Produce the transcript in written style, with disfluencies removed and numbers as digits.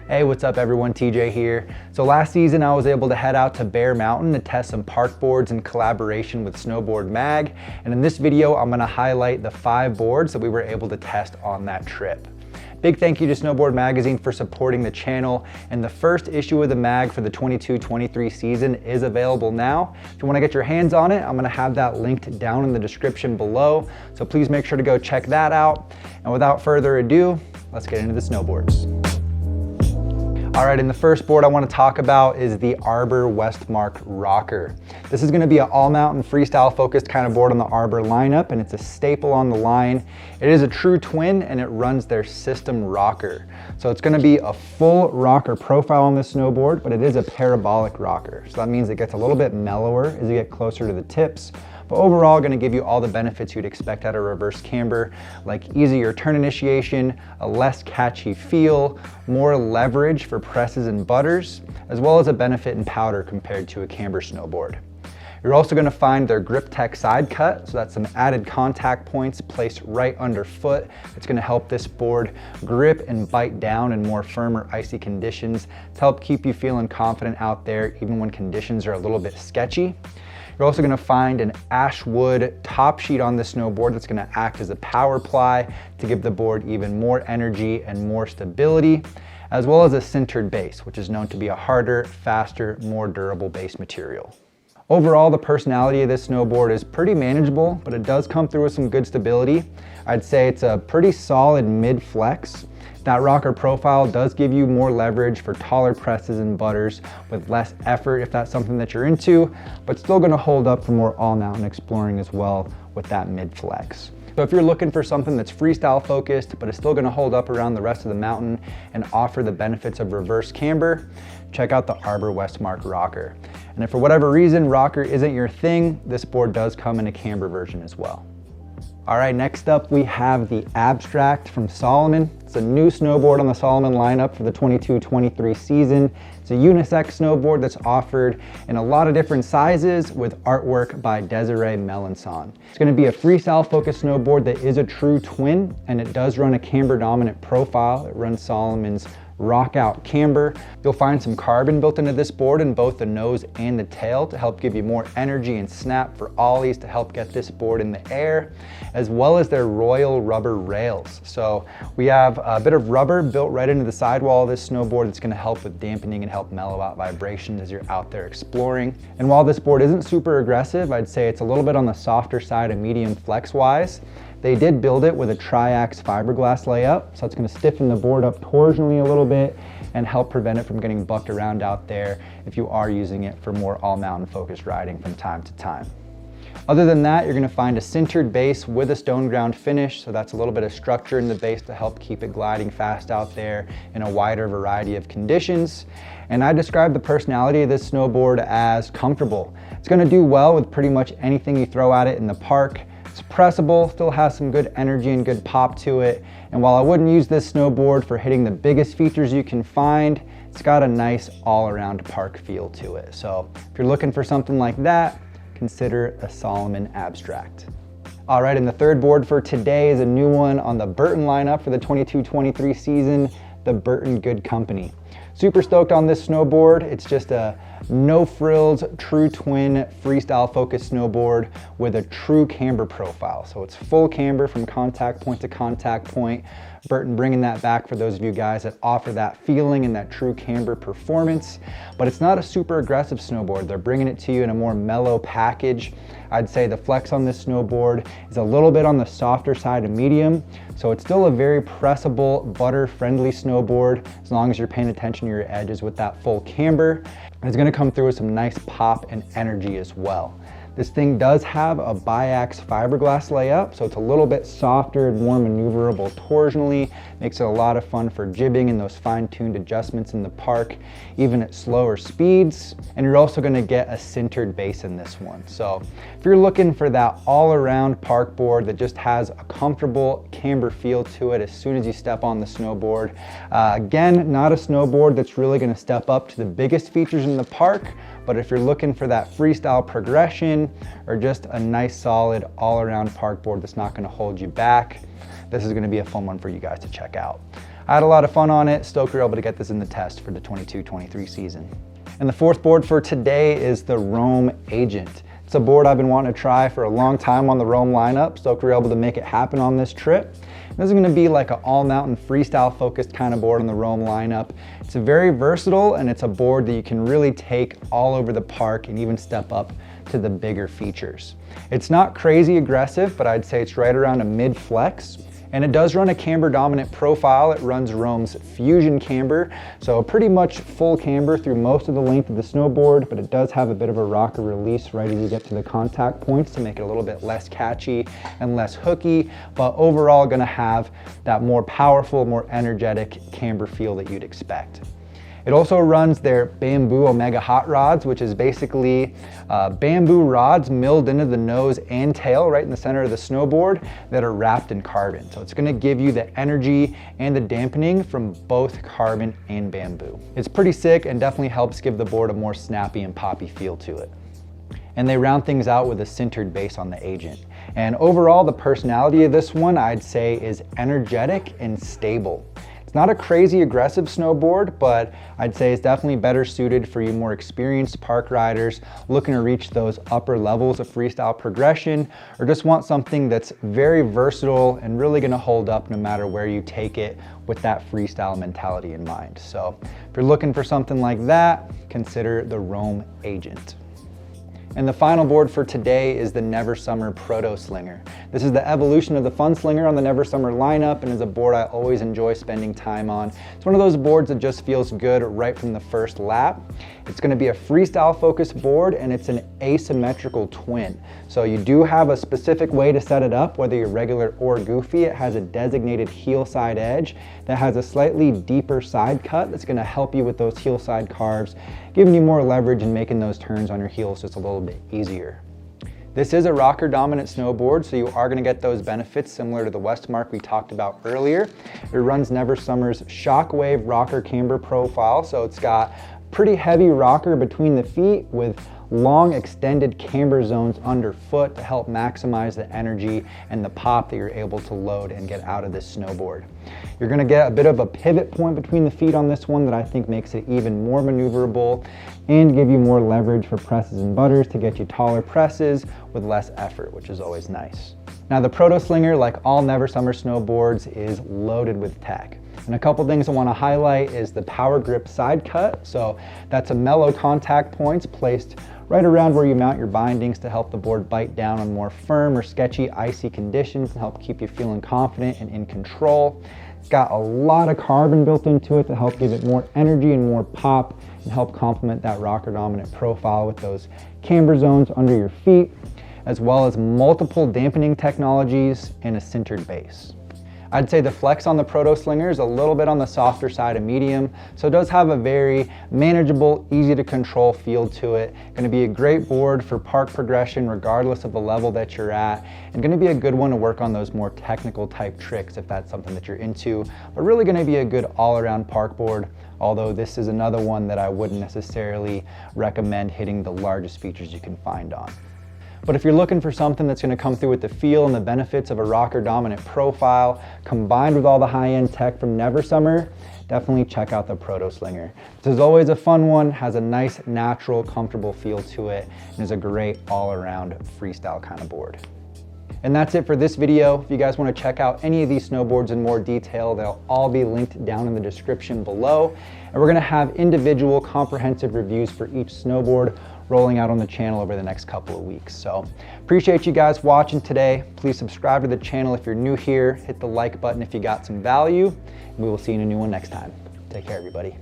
Hey, what's up everyone, TJ here. So last season I was able to head out to Bear Mountain to test some park boards in collaboration with Snowboard Mag. And in this video, I'm gonna highlight the 5 boards that we were able to test on that trip. Big thank you to Snowboard Magazine for supporting the channel, and the first issue of the mag for the 22-23 season is available now. If you want to get your hands on it, I'm going to have that linked down in the description below, so please make sure to go check that out. And without further ado, let's get into the snowboards. All right, and the first board I want to talk about is the Arbor Westmark rocker. This is going to be an all-mountain freestyle focused kind of board on the Arbor lineup, and it's a staple on the line. It is a true twin, and it runs their system rocker. So it's going to be a full rocker profile on this snowboard, but it is a parabolic rocker. So that means it gets a little bit mellower as you get closer to the tips. But overall, going to give you all the benefits you'd expect out of reverse camber, like easier turn initiation, a less catchy feel, more leverage for presses and butters, as well as a benefit in powder compared to a camber snowboard. You're also going to find their Grip Tech side cut, so that's some added contact points placed right underfoot. It's going to help this board grip and bite down in more firmer icy conditions to help keep you feeling confident out there even when conditions are a little bit sketchy. You're also going to find an ash wood top sheet on this snowboard that's going to act as a power ply to give the board even more energy and more stability, as well as a sintered base, which is known to be a harder, faster, more durable base material. Overall, the personality of this snowboard is pretty manageable, but it does come through with some good stability. I'd say it's a pretty solid mid-flex. That rocker profile does give you more leverage for taller presses and butters with less effort if that's something that you're into, but still gonna hold up for more all-mountain exploring as well with that mid-flex. So if you're looking for something that's freestyle focused, but is still gonna hold up around the rest of the mountain and offer the benefits of reverse camber, check out the Arbor Westmark rocker. And if for whatever reason rocker isn't your thing, this board does come in a camber version as well. All right, next up we have the Abstract from Salomon. It's a new snowboard on the Salomon lineup for the 22-23 season. It's a unisex snowboard that's offered in a lot of different sizes with artwork by Desiree Melanson. It's gonna be a freestyle focused snowboard that is a true twin, and it does run a camber dominant profile. It runs Salomon's rock out camber. You'll find some carbon built into this board in both the nose and the tail to help give you more energy and snap for ollies to help get this board in the air, as well as their royal rubber rails. So we have a bit of rubber built right into the sidewall of this snowboard that's going to help with dampening and help mellow out vibrations as you're out there exploring. And while this board isn't super aggressive, I'd say it's a little bit on the softer side of medium flex wise. They did build it with a triax fiberglass layup, so it's going to stiffen the board up torsionally a little bit and help prevent it from getting bucked around out there if you are using it for more all-mountain focused riding from time to time. Other than that, you're going to find a sintered base with a stone ground finish, so that's a little bit of structure in the base to help keep it gliding fast out there in a wider variety of conditions. And I describe the personality of this snowboard as comfortable. It's going to do well with pretty much anything you throw at it in the park. It's pressable, still has some good energy and good pop to it. And while I wouldn't use this snowboard for hitting the biggest features you can find, it's got a nice all-around park feel to it. So if you're looking for something like that, consider a Salomon Abstract. All right, and the third board for today is a new one on the Burton lineup for the 22-23 season, the Burton Good Company. Super stoked on this snowboard. It's just a no frills, true twin, freestyle focused snowboard with a true camber profile. So it's full camber from contact point to contact point. Burton bringing that back for those of you guys that offer that feeling and that true camber performance. But it's not a super aggressive snowboard. They're bringing it to you in a more mellow package. I'd say the flex on this snowboard is a little bit on the softer side of medium. So it's still a very pressable, butter-friendly snowboard as long as you're paying attention to your edges with that full camber. And it's gonna come through with some nice pop and energy as well. This thing does have a biax fiberglass layup, so it's a little bit softer and more maneuverable torsionally. Makes it a lot of fun for jibbing and those fine-tuned adjustments in the park, even at slower speeds. And you're also gonna get a sintered base in this one. So if you're looking for that all-around park board that just has a comfortable camber feel to it as soon as you step on the snowboard, again, not a snowboard that's really gonna step up to the biggest features in the park, but if you're looking for that freestyle progression or just a nice solid all-around park board that's not going to hold you back, this is going to be a fun one for you guys to check out. I had a lot of fun on it. Stoked we were able to get this in the test for the 22-23 season. And the fourth board for today is the Roam Agent. It's a board I've been wanting to try for a long time on the Roam lineup. Stoked we were able to make it happen on this trip. This is going to be like an all-mountain freestyle focused kind of board on the Roam lineup. It's very versatile, and it's a board that you can really take all over the park and even step up to the bigger features. It's not crazy aggressive, but I'd say it's right around a mid flex. And it does run a camber dominant profile. It runs Roam's Fusion camber, so pretty much full camber through most of the length of the snowboard, but it does have a bit of a rocker release right as you get to the contact points to make it a little bit less catchy and less hooky, but overall gonna have that more powerful, more energetic camber feel that you'd expect. It also runs their bamboo Omega hot rods, which is basically bamboo rods milled into the nose and tail right in the center of the snowboard that are wrapped in carbon. So it's gonna give you the energy and the dampening from both carbon and bamboo. It's pretty sick and definitely helps give the board a more snappy and poppy feel to it. And they round things out with a sintered base on the Agent. And overall, the personality of this one, I'd say, is energetic and stable. Not a crazy aggressive snowboard, but I'd say it's definitely better suited for you more experienced park riders looking to reach those upper levels of freestyle progression, or just want something that's very versatile and really gonna hold up no matter where you take it with that freestyle mentality in mind. So if you're looking for something like that, consider the Roam Agent. And the final board for today is the Never Summer Proto Slinger. This is the evolution of the Fun Slinger on the Never Summer lineup and is a board I always enjoy spending time on. It's one of those boards that just feels good right from the first lap. It's gonna be a freestyle focused board and it's an asymmetrical twin. So you do have a specific way to set it up, whether you're regular or goofy. It has a designated heel side edge that has a slightly deeper side cut that's gonna help you with those heel side carves, giving you more leverage and making those turns on your heels just a little bit easier. This is a rocker dominant snowboard, so you are gonna get those benefits similar to the Westmark we talked about earlier. It runs Never Summer's Shockwave rocker camber profile, so it's got pretty heavy rocker between the feet with long extended camber zones underfoot to help maximize the energy and the pop that you're able to load and get out of this snowboard. You're gonna get a bit of a pivot point between the feet on this one that I think makes it even more maneuverable and give you more leverage for presses and butters to get you taller presses with less effort, which is always nice. Now the Proto Slinger, like all Never Summer snowboards, is loaded with tech. And a couple things I want to highlight is the Power Grip side cut. So that's a mellow contact points placed right around where you mount your bindings to help the board bite down on more firm or sketchy icy conditions and help keep you feeling confident and in control. It's got a lot of carbon built into it to help give it more energy and more pop and help complement that rocker dominant profile with those camber zones under your feet, as well as multiple dampening technologies and a sintered base. I'd say the flex on the Proto Slinger is a little bit on the softer side of medium, so it does have a very manageable, easy to control feel to it. Gonna be a great board for park progression regardless of the level that you're at, and gonna be a good one to work on those more technical type tricks if that's something that you're into, but really gonna be a good all-around park board, although this is another one that I wouldn't necessarily recommend hitting the largest features you can find on. But if you're looking for something that's gonna come through with the feel and the benefits of a rocker dominant profile, combined with all the high-end tech from Never Summer, definitely check out the Proto Slinger. This is always a fun one, has a nice, natural, comfortable feel to it, and is a great all-around freestyle kind of board. And that's it for this video. If you guys want to check out any of these snowboards in more detail, they'll all be linked down in the description below. And we're gonna have individual comprehensive reviews for each snowboard rolling out on the channel over the next couple of weeks. So appreciate you guys watching today. Please subscribe to the channel if you're new here. Hit the like button if you got some value. And we will see you in a new one next time. Take care, everybody.